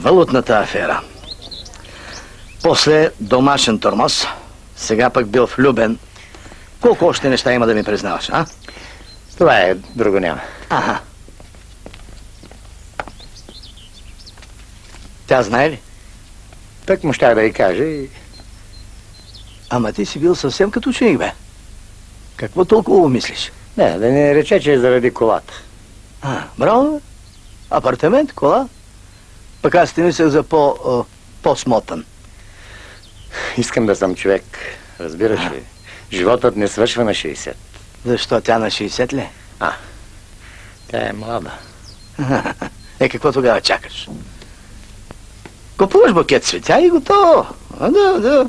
Валутната афера. После домашен тормоз. Сега пък бил влюбен. Колко още неща има да ми признаваш, а? Това е, друго няма. Ага. Тя знае ли? Так му щях да й кажа и... Ама ти си бил съвсем като ученик, бе. Какво толкова мислиш? Не, да не рече, че е заради колата. Браво, бе. Апартамент, кола. Пък аз ти мислех за по-смотан. Искам да съм човек. Разбираш ли? Животът не свършва на 60. Защо? Тя на 60 ли? Тя е млада. Какво тогава чакаш? Купуваш букет цветя и готово. Да.